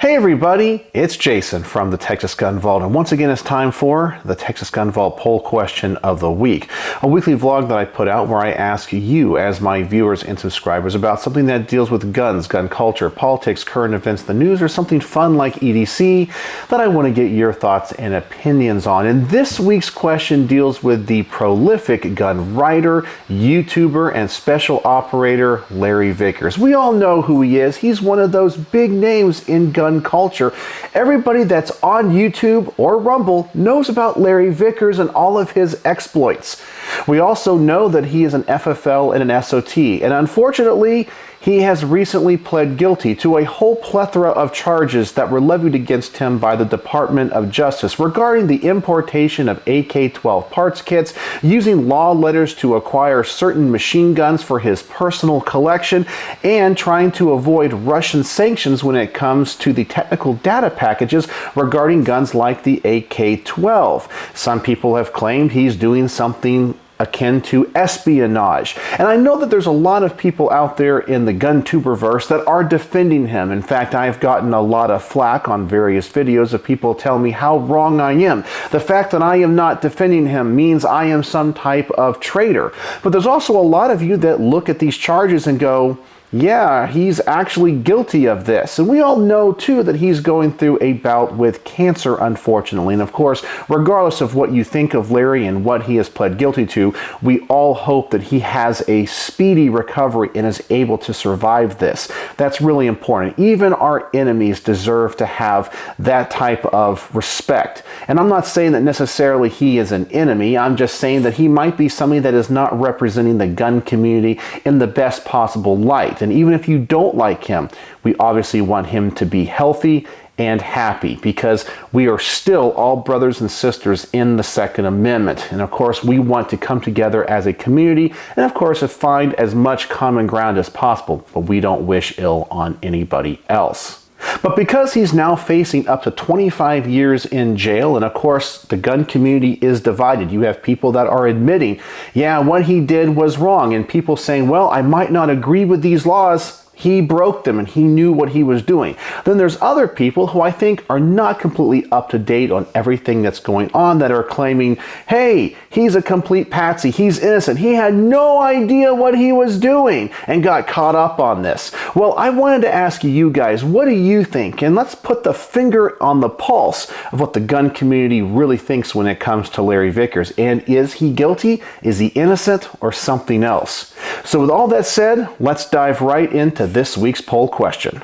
Hey everybody, it's Jason from the Texas Gun Vault, and once again it's time for the Texas Gun Vault Poll Question of the Week, a weekly vlog that I put out where I ask you as my viewers and subscribers about something that deals with guns, gun culture, politics, current events, the news, or something fun like EDC that I want to get your thoughts and opinions on. And this week's question deals with the prolific gun writer, YouTuber, and special operator Larry Vickers. We all know who he is. He's one of those big names in gun culture. Everybody that's on YouTube or Rumble knows about Larry Vickers and all of his exploits. We also know that he is an FFL and an SOT, and unfortunately, he has recently pled guilty to a whole plethora of charges that were levied against him by the Department of Justice regarding the importation of AK-12 parts kits, using law letters to acquire certain machine guns for his personal collection, and trying to avoid Russian sanctions when it comes to the technical data packages regarding guns like the AK-12. Some people have claimed he's doing something akin to espionage. And I know that there's a lot of people out there in the gun-tuberverse that are defending him. In fact, I've gotten a lot of flack on various videos of people telling me how wrong I am. The fact that I am not defending him means I am some type of traitor. But there's also a lot of you that look at these charges and go, yeah, he's actually guilty of this. And we all know, too, that he's going through a bout with cancer, unfortunately. And of course, regardless of what you think of Larry and what he has pled guilty to, we all hope that he has a speedy recovery and is able to survive this. That's really important. Even our enemies deserve to have that type of respect. And I'm not saying that necessarily he is an enemy. I'm just saying that he might be somebody that is not representing the gun community in the best possible light. And even if you don't like him, we obviously want him to be healthy and happy, because we are still all brothers and sisters in the Second Amendment. And of course, we want to come together as a community and of course to find as much common ground as possible, but we don't wish ill on anybody else. But because he's now facing up to 25 years in jail, and of course the gun community is divided. You have people that are admitting, yeah, what he did was wrong, and people saying, well, I might not agree with these laws. He broke them and he knew what he was doing. Then there's other people who I think are not completely up to date on everything that's going on, that are claiming, hey, he's a complete patsy, he's innocent, he had no idea what he was doing and got caught up on this. Well, I wanted to ask you guys, what do you think? And let's put the finger on the pulse of what the gun community really thinks when it comes to Larry Vickers. And is he guilty? Is he innocent, or something else? So with all that said, let's dive right into this week's poll question.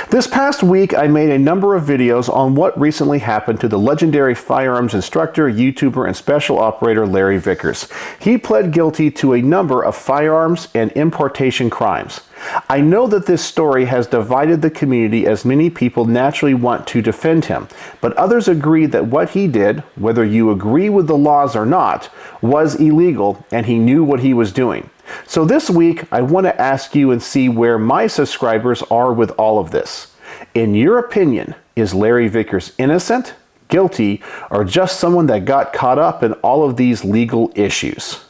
This past week, I made a number of videos on what recently happened to the legendary firearms instructor, YouTuber, and special operator Larry Vickers. He pled guilty to a number of firearms and importation crimes. I know that this story has divided the community, as many people naturally want to defend him, but others agree that what he did, whether you agree with the laws or not, was illegal and he knew what he was doing. So this week, I want to ask you and see where my subscribers are with all of this. In your opinion, is Larry Vickers innocent, guilty, or just someone that got caught up in all of these legal issues?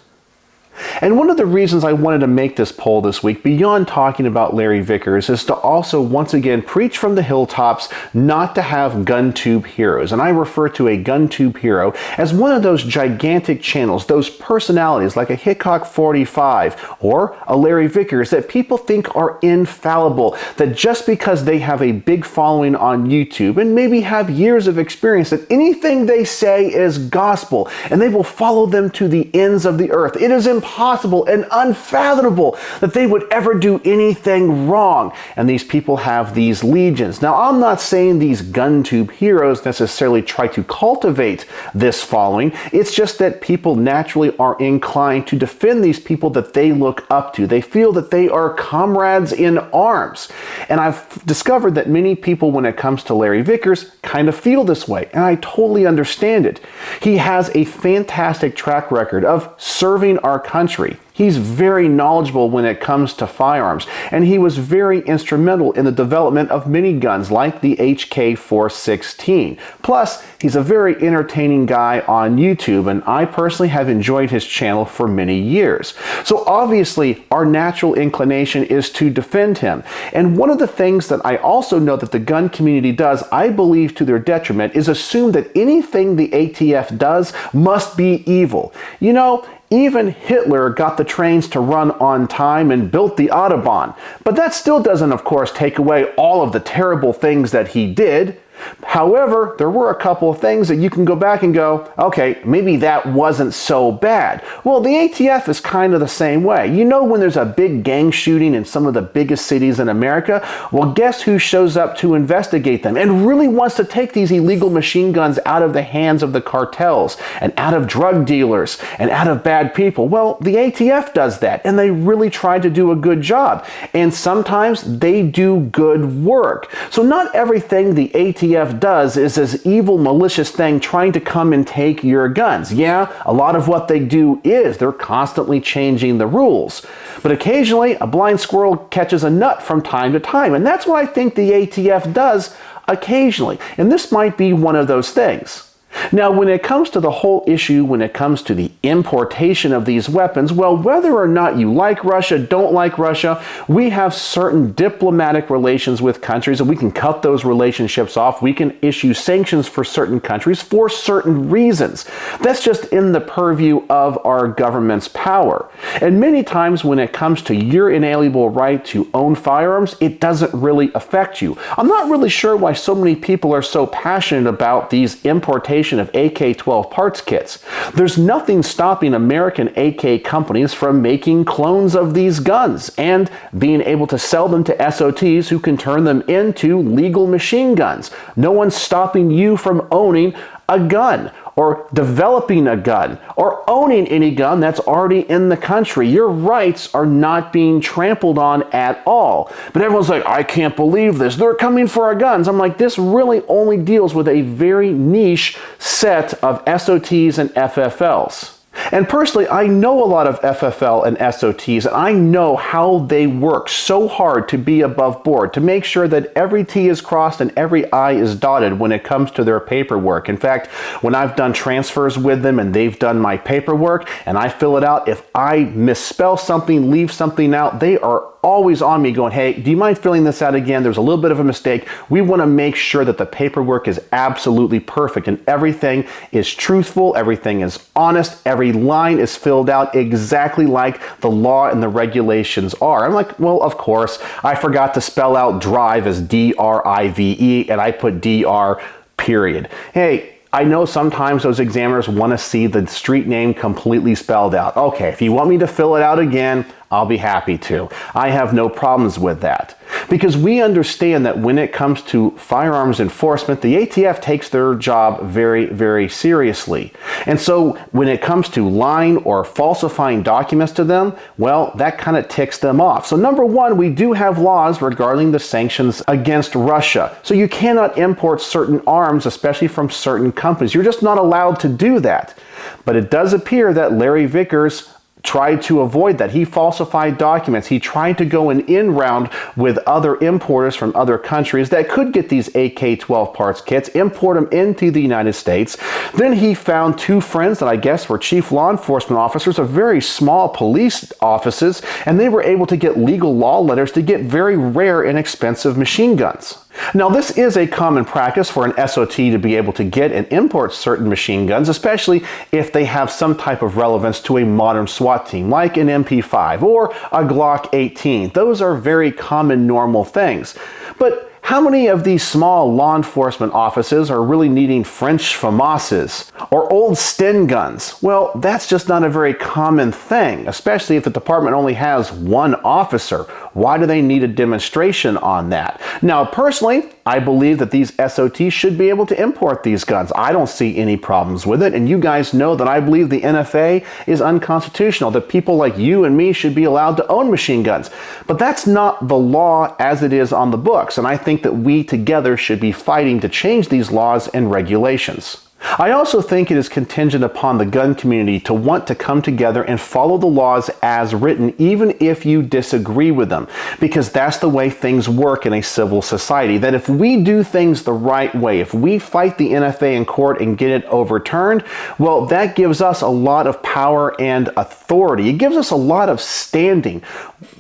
And one of the reasons I wanted to make this poll this week, beyond talking about Larry Vickers, is to also once again preach from the hilltops not to have GunTube heroes. And I refer to a GunTube hero as one of those gigantic channels, those personalities like a Hickok 45 or a Larry Vickers that people think are infallible, that just because they have a big following on YouTube and maybe have years of experience, that anything they say is gospel and they will follow them to the ends of the earth. It is impossible and unfathomable that they would ever do anything wrong. And these people have these legions. Now, I'm not saying these GunTube heroes necessarily try to cultivate this following. It's just that people naturally are inclined to defend these people that they look up to. They feel that they are comrades in arms. And I've discovered that many people, when it comes to Larry Vickers, kind of feel this way. And I totally understand it. He has a fantastic track record of serving our country. He's very knowledgeable when it comes to firearms, and he was very instrumental in the development of miniguns like the HK416. Plus, he's a very entertaining guy on YouTube, and I personally have enjoyed his channel for many years. So obviously, our natural inclination is to defend him. And one of the things that I also know that the gun community does, I believe to their detriment, is assume that anything the ATF does must be evil. You know, even Hitler got the trains to run on time and built the Autobahn. But that still doesn't, of course, take away all of the terrible things that he did. However, there were a couple of things that you can go back and go, okay, maybe that wasn't so bad. Well, the ATF is kind of the same way. You know, when there's a big gang shooting in some of the biggest cities in America, well, guess who shows up to investigate them and really wants to take these illegal machine guns out of the hands of the cartels and out of drug dealers and out of bad people? Well, the ATF does that, and they really try to do a good job. And sometimes they do good work. So not everything the ATF does is this evil, malicious thing trying to come and take your guns. Yeah, a lot of what they do is they're constantly changing the rules. But occasionally, a blind squirrel catches a nut from time to time, and that's what I think the ATF does occasionally. And this might be one of those things. Now, when it comes to the whole issue, when it comes to the importation of these weapons, well, whether or not you like Russia, don't like Russia, we have certain diplomatic relations with countries, and we can cut those relationships off. We can issue sanctions for certain countries for certain reasons. That's just in the purview of our government's power. And many times when it comes to your inalienable right to own firearms, it doesn't really affect you. I'm not really sure why so many people are so passionate about these importations of AK-12 parts kits. There's nothing stopping American AK companies from making clones of these guns and being able to sell them to SOTs who can turn them into legal machine guns. No one's stopping you from owning a gun or developing a gun or owning any gun that's already in the country. Your rights are not being trampled on at all. But everyone's like, I can't believe this. They're coming for our guns. I'm like, this really only deals with a very niche set of SOTs and FFLs. And personally, I know a lot of FFL and SOTs, and I know how they work so hard to be above board, to make sure that every T is crossed and every I is dotted when it comes to their paperwork. In fact, when I've done transfers with them and they've done my paperwork and I fill it out, if I misspell something, leave something out, they are always on me going, hey, do you mind filling this out again? There's a little bit of a mistake. We want to make sure that the paperwork is absolutely perfect and everything is truthful, everything is honest, every line is filled out exactly like the law and the regulations are. I'm like, well, of course, I forgot to spell out drive as D-R-I-V-E and I put D-R period. Hey, I know sometimes those examiners want to see the street name completely spelled out. Okay, if you want me to fill it out again, I'll be happy to. I have no problems with that. Because we understand that when it comes to firearms enforcement, the ATF takes their job very, very seriously. And so when it comes to lying or falsifying documents to them, well, that kind of ticks them off. So number one, we do have laws regarding the sanctions against Russia. So you cannot import certain arms, especially from certain companies. You're just not allowed to do that. But it does appear that Larry Vickers tried to avoid that. He falsified documents. He tried to go an in-round with other importers from other countries that could get these AK-12 parts kits, import them into the United States. Then he found two friends that I guess were chief law enforcement officers of very small police offices, and they were able to get legal law letters to get very rare and expensive machine guns. Now, this is a common practice for an SOT to be able to get and import certain machine guns, especially if they have some type of relevance to a modern SWAT team, like an MP5 or a Glock 18. Those are very common, normal things. But how many of these small law enforcement offices are really needing French FAMASes or old Sten guns? Well, that's just not a very common thing, especially if the department only has one officer. Why do they need a demonstration on that? Now, personally, I believe that these SOTs should be able to import these guns. I don't see any problems with it, and you guys know that I believe the NFA is unconstitutional, that people like you and me should be allowed to own machine guns. But that's not the law as it is on the books, and I think that we together should be fighting to change these laws and regulations. I also think it is contingent upon the gun community to want to come together and follow the laws as written, even if you disagree with them, because that's the way things work in a civil society. That if we do things the right way, if we fight the NFA in court and get it overturned, well, that gives us a lot of power and authority. It gives us a lot of standing,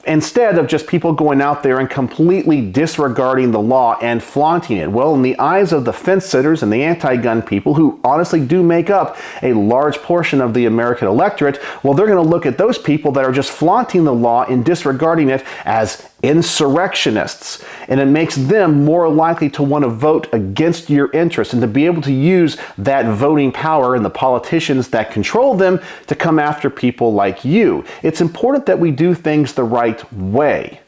instead of just people going out there and completely disregarding the law and flaunting it. Well, in the eyes of the fence sitters and the anti-gun people, who honestly do make up a large portion of the American electorate, well, they're going to look at those people that are just flaunting the law and disregarding it as insurrectionists. And it makes them more likely to want to vote against your interests and to be able to use that voting power and the politicians that control them to come after people like you. It's important that we do things the right way.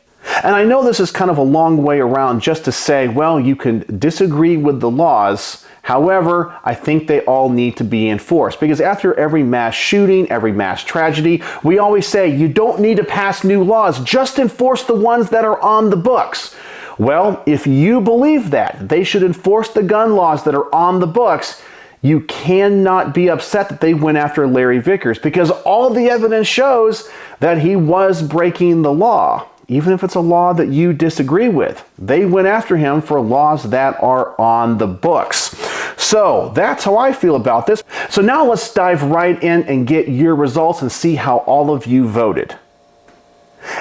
And I know this is kind of a long way around just to say, well, you can disagree with the laws. However, I think they all need to be enforced, because after every mass shooting, every mass tragedy, we always say you don't need to pass new laws, just enforce the ones that are on the books. Well, if you believe that they should enforce the gun laws that are on the books, you cannot be upset that they went after Larry Vickers, because all the evidence shows that he was breaking the law. Even if it's a law that you disagree with, they went after him for laws that are on the books. So that's how I feel about this. So now let's dive right in and get your results and see how all of you voted.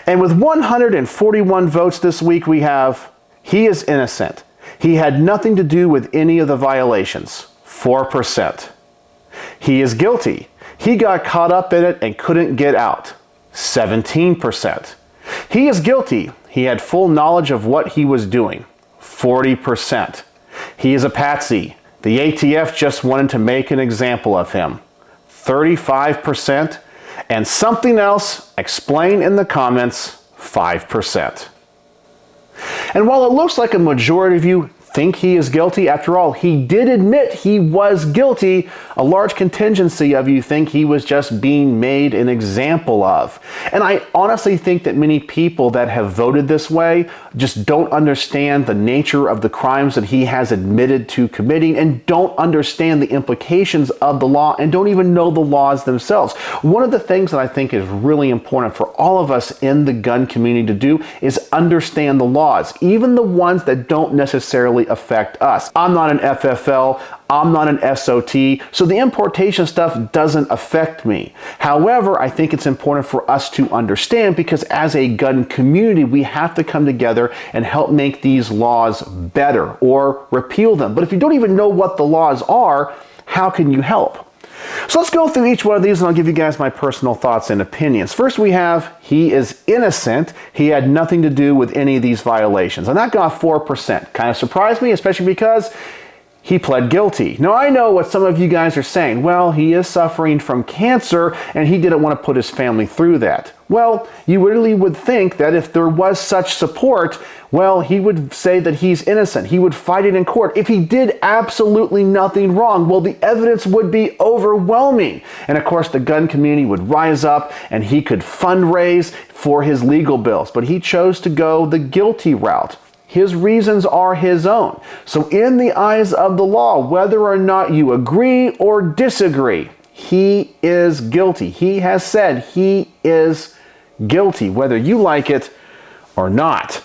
And with 141 votes this week, we have, he is innocent. He had nothing to do with any of the violations. 4%. He is guilty. He got caught up in it and couldn't get out. 17%. He is guilty. He had full knowledge of what he was doing. 40%. He is a patsy. The ATF just wanted to make an example of him. 35%. And something else, explain in the comments, 5%. And while it looks like a majority of you think he is guilty, after all, he did admit he was guilty, a large contingency of you think he was just being made an example of. And I honestly think that many people that have voted this way just don't understand the nature of the crimes that he has admitted to committing, and don't understand the implications of the law, and don't even know the laws themselves. One of the things that I think is really important for all of us in the gun community to do is understand the laws, even the ones that don't necessarily affect us. I'm not an FFL, I'm not an SOT, so the importation stuff doesn't affect me. However, I think it's important for us to understand, because as a gun community, we have to come together and help make these laws better or repeal them. But if you don't even know what the laws are, how can you help? So let's go through each one of these, and I'll give you guys my personal thoughts and opinions. First, we have, he is innocent. He had nothing to do with any of these violations. And that got 4%. Kind of surprised me, especially because he pled guilty. Now, I know what some of you guys are saying. Well, he is suffering from cancer, and he didn't want to put his family through that. Well, you really would think that if there was such support, well, he would say that he's innocent. He would fight it in court. If he did absolutely nothing wrong, well, the evidence would be overwhelming. And of course, the gun community would rise up and he could fundraise for his legal bills. But he chose to go the guilty route. His reasons are his own. So in the eyes of the law, whether or not you agree or disagree, he is guilty. He has said he is guilty, whether you like it or not.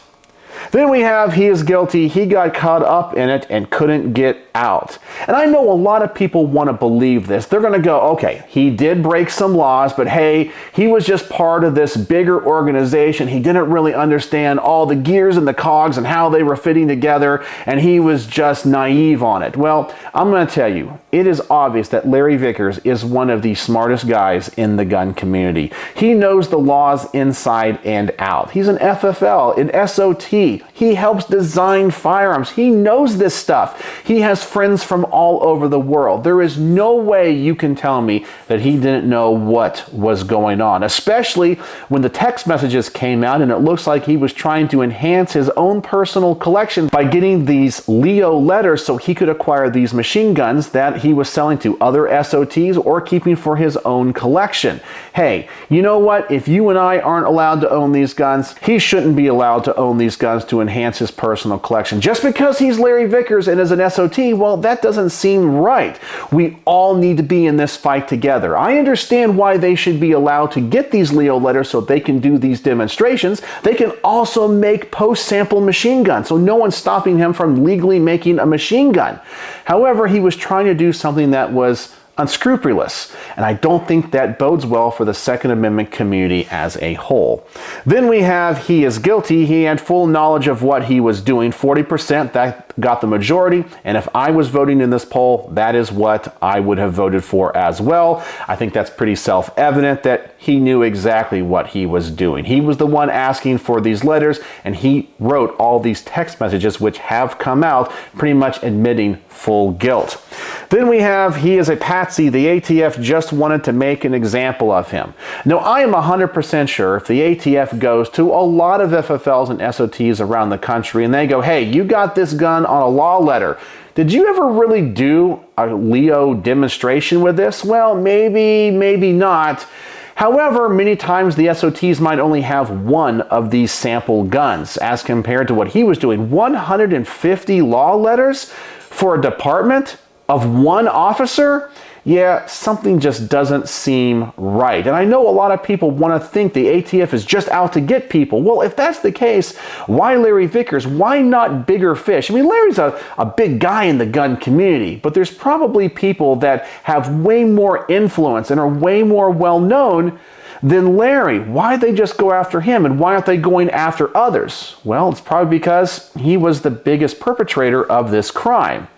Then we have, he is guilty, he got caught up in it and couldn't get out. And I know a lot of people want to believe this. They're going to go, okay, he did break some laws, but hey, he was just part of this bigger organization. He didn't really understand all the gears and the cogs and how they were fitting together, and he was just naive on it. Well, I'm going to tell you, it is obvious that Larry Vickers is one of the smartest guys in the gun community. He knows the laws inside and out. He's an FFL, an SOT. He helps design firearms. He knows this stuff. He has friends from all over the world. There is no way you can tell me that he didn't know what was going on, especially when the text messages came out and it looks like he was trying to enhance his own personal collection by getting these Leo letters so he could acquire these machine guns that he was selling to other SOTs or keeping for his own collection. Hey, you know what? If you and I aren't allowed to own these guns, he shouldn't be allowed to own these guns to enhance his personal collection. Just because he's Larry Vickers and is an SOT, well, that doesn't seem right. We all need to be in this fight together. I understand why they should be allowed to get these Leo letters so they can do these demonstrations. They can also make post-sample machine guns, so no one's stopping him from legally making a machine gun. However, he was trying to do something that was unscrupulous, and I don't think that bodes well for the Second Amendment community as a whole. Then we have he is guilty. He had full knowledge of what he was doing. 40%, that got the majority, and if I was voting in this poll, that is what I would have voted for as well. I think that's pretty self-evident that he knew exactly what he was doing. He was the one asking for these letters, and he wrote all these text messages which have come out pretty much admitting full guilt. Then we have he is a patsy. The ATF just wanted to make an example of him. Now, I am 100% sure if the ATF goes to a lot of FFLs and SOTs around the country and they go, hey, you got this gun on a law letter. Did you ever really do a Leo demonstration with this? Well, maybe, maybe not. However, many times the SOTs might only have one of these sample guns as compared to what he was doing. 150 law letters for a department of one officer? Yeah, something just doesn't seem right. And I know a lot of people want to think the ATF is just out to get people. Well, if that's the case, why Larry Vickers? Why not bigger fish? I mean, Larry's a big guy in the gun community, but there's probably people that have way more influence and are way more well-known than Larry. Why'd they just go after him, and why aren't they going after others? Well, it's probably because he was the biggest perpetrator of this crime.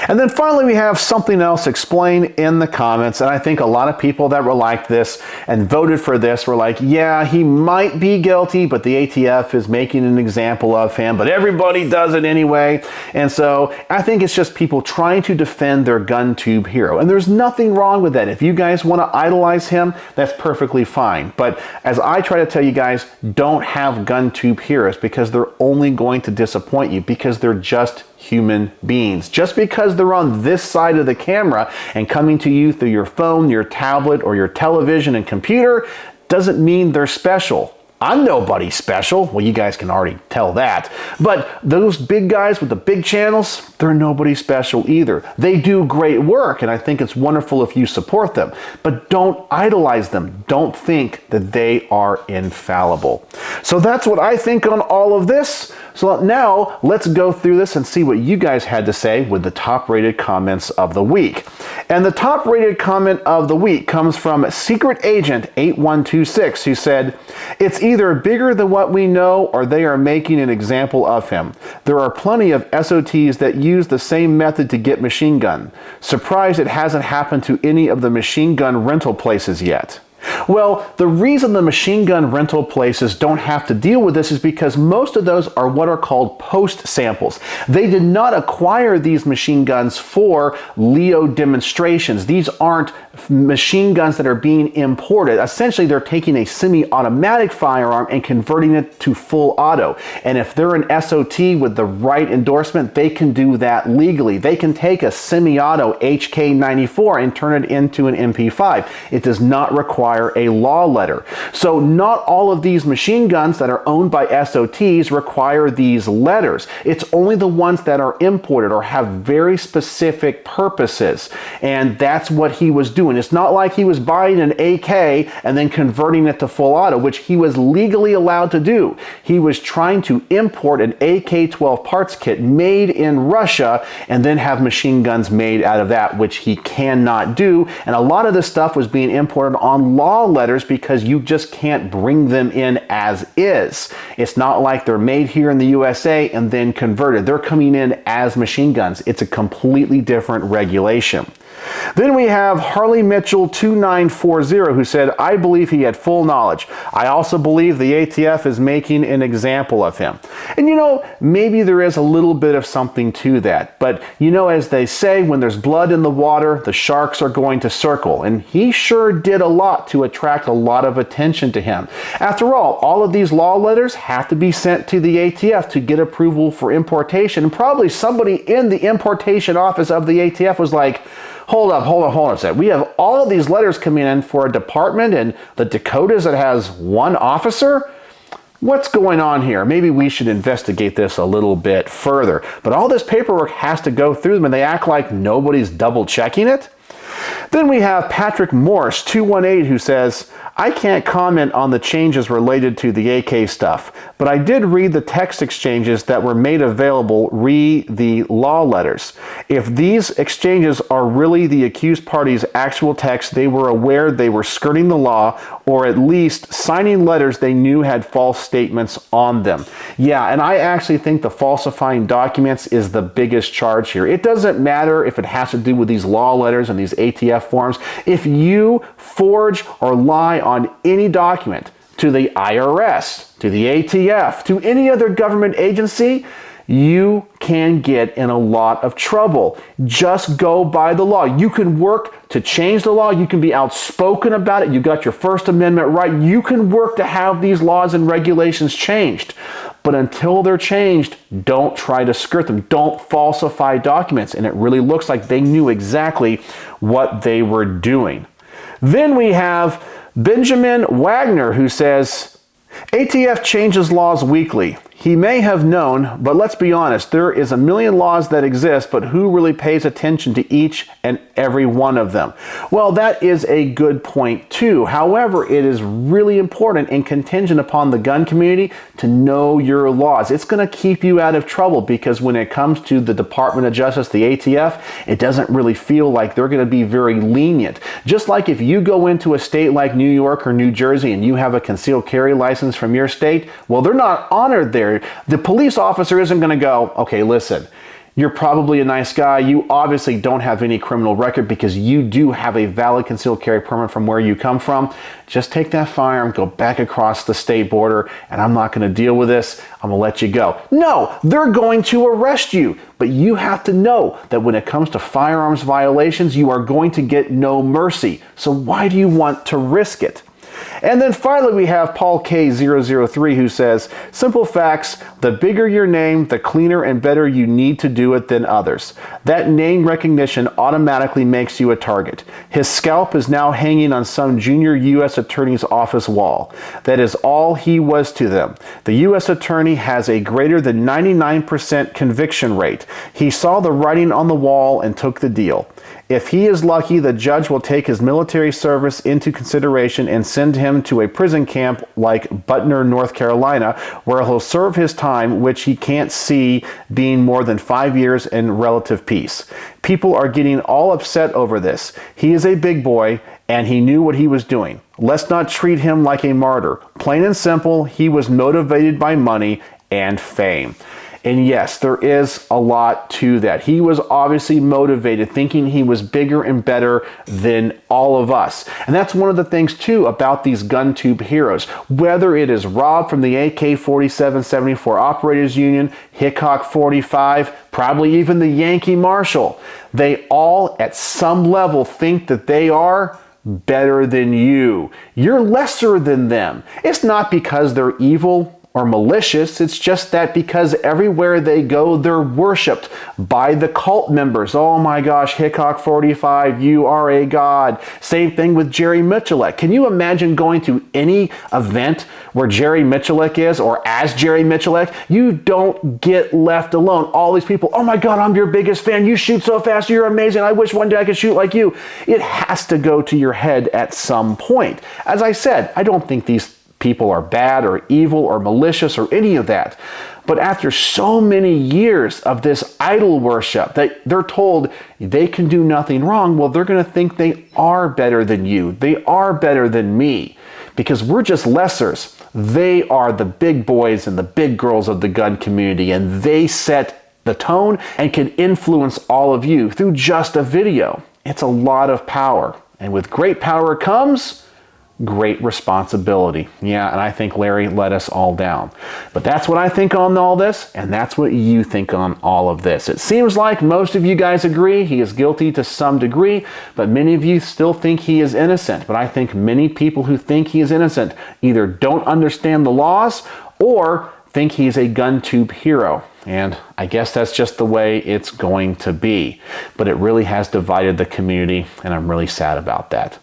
And then finally, we have something else explained in the comments, and I think a lot of people that were like this and voted for this were like, yeah, he might be guilty, but the ATF is making an example of him, but everybody does it anyway. And so I think it's just people trying to defend their gun tube hero, and there's nothing wrong with that. If you guys want to idolize him, that's perfectly fine. But as I try to tell you guys, don't have gun tube heroes, because they're only going to disappoint you, because they're just human beings. Just because they're on this side of the camera and coming to you through your phone, your tablet, or your television and computer doesn't mean they're special. I'm nobody special. Well, you guys can already tell that. But those big guys with the big channels, they're nobody special either. They do great work, and I think it's wonderful if you support them. But don't idolize them. Don't think that they are infallible. So that's what I think on all of this. So now let's go through this and see what you guys had to say with the top-rated comments of the week. And the top-rated comment of the week comes from Secret Agent 8126, who said, "It's either bigger than what we know, or they are making an example of him. There are plenty of SOTs that use the same method to get machine gun. Surprised it hasn't happened to any of the machine gun rental places yet." Well, the reason the machine gun rental places don't have to deal with this is because most of those are what are called post samples. They did not acquire these machine guns for Leo demonstrations. These aren't machine guns that are being imported. Essentially, they're taking a semi-automatic firearm and converting it to full auto. And if they're an SOT with the right endorsement, they can do that legally. They can take a semi-auto HK94 and turn it into an MP5. It does not require a law letter. So not all of these machine guns that are owned by SOTs require these letters. It's only the ones that are imported or have very specific purposes. And that's what he was doing. It's not like he was buying an AK and then converting it to full auto, which he was legally allowed to do. He was trying to import an AK-12 parts kit made in Russia and then have machine guns made out of that, which he cannot do. And a lot of this stuff was being imported on law letters because you just can't bring them in as is. It's not like they're made here in the USA and then converted. They're coming in as machine guns. It's a completely different regulation. Then we have Harley Mitchell 2940, who said, "I believe he had full knowledge. I also believe the ATF is making an example of him." And you know, maybe there is a little bit of something to that. But you know, as they say, when there's blood in the water, the sharks are going to circle. And he sure did a lot to attract a lot of attention to him. After all of these law letters have to be sent to the ATF to get approval for importation. And probably somebody in the importation office of the ATF was like, hold on a sec. We have all of these letters coming in for a department in the Dakotas that has one officer? What's going on here? Maybe we should investigate this a little bit further. But all this paperwork has to go through them, and they act like nobody's double checking it. Then we have Patrick Morse, 218, who says, I can't comment on the changes related to the AK stuff, but I did read the text exchanges that were made available re the law letters. If these exchanges are really the accused party's actual text, they were aware they were skirting the law, or at least signing letters they knew had false statements on them. Yeah, and I actually think the falsifying documents is the biggest charge here. It doesn't matter if it has to do with these law letters and these ATF forms. If you forge or lie on any document to the IRS, to the ATF, to any other government agency, you can get in a lot of trouble. Just go by the law. You can work to change the law. You can be outspoken about it. You got your First Amendment right. You can work to have these laws and regulations changed. But until they're changed, don't try to skirt them. Don't falsify documents. And it really looks like they knew exactly what they were doing. Then we have Benjamin Wagner, who says, ATF changes laws weekly. He may have known, but let's be honest, there is a million laws that exist, but who really pays attention to each and every one of them? Well, that is a good point too. However, it is really important and contingent upon the gun community to know your laws. It's going to keep you out of trouble, because when it comes to the Department of Justice, the ATF, it doesn't really feel like they're going to be very lenient. Just like if you go into a state like New York or New Jersey and you have a concealed carry license from your state, well, they're not honored there. The police officer isn't going to go, okay, listen, you're probably a nice guy. You obviously don't have any criminal record because you do have a valid concealed carry permit from where you come from. Just take that firearm, go back across the state border, and I'm not going to deal with this. I'm going to let you go. No, they're going to arrest you. But you have to know that when it comes to firearms violations, you are going to get no mercy. So why do you want to risk it? And then finally we have Paul K003, who says, simple facts, the bigger your name, the cleaner and better you need to do it than others. That name recognition automatically makes you a target. His scalp is now hanging on some junior U.S. attorney's office wall. That is all he was to them. The U.S. attorney has a greater than 99% conviction rate. He saw the writing on the wall and took the deal. If he is lucky, the judge will take his military service into consideration and send him to a prison camp like Butner, North Carolina, where he'll serve his time, which he can't see being more than 5 years in relative peace. People are getting all upset over this. He is a big boy, and he knew what he was doing. Let's not treat him like a martyr. Plain and simple, he was motivated by money and fame. And yes, there is a lot to that. He was obviously motivated, thinking he was bigger and better than all of us. And that's one of the things too about these gun tube heroes. Whether it is Rob from the AK-47-74 Operators Union, Hickok 45, probably even the Yankee Marshal, they all at some level think that they are better than you. You're lesser than them. It's not because they're evil or malicious. It's just that because everywhere they go, they're worshipped by the cult members. Oh my gosh, Hickok 45, you are a god. Same thing with Jerry Miculek. Can you imagine going to any event where Jerry Miculek is, or as Jerry Miculek? You don't get left alone. All these people, oh my God, I'm your biggest fan. You shoot so fast. You're amazing. I wish one day I could shoot like you. It has to go to your head at some point. As I said, I don't think these people are bad or evil or malicious or any of that. But after so many years of this idol worship that they're told they can do nothing wrong, well, they're going to think they are better than you. They are better than me because we're just lessers. They are the big boys and the big girls of the gun community, and they set the tone and can influence all of you through just a video. It's a lot of power. And with great power comes great responsibility. Yeah, and I think Larry let us all down. But that's what I think on all this, and that's what you think on all of this. It seems like most of you guys agree he is guilty to some degree, but many of you still think he is innocent. But I think many people who think he is innocent either don't understand the laws or think he's a gun tube hero. And I guess that's just the way it's going to be. But it really has divided the community, and I'm really sad about that.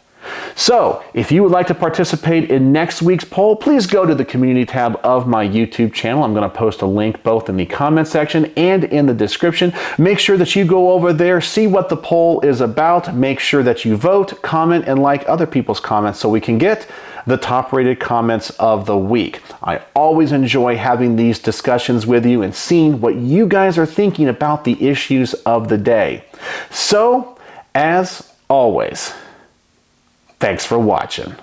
So, if you would like to participate in next week's poll, please go to the community tab of my YouTube channel. I'm going to post a link both in the comment section and in the description. Make sure that you go over there, see what the poll is about, make sure that you vote, comment, and like other people's comments so we can get the top rated comments of the week. I always enjoy having these discussions with you and seeing what you guys are thinking about the issues of the day. So, as always, thanks for watching.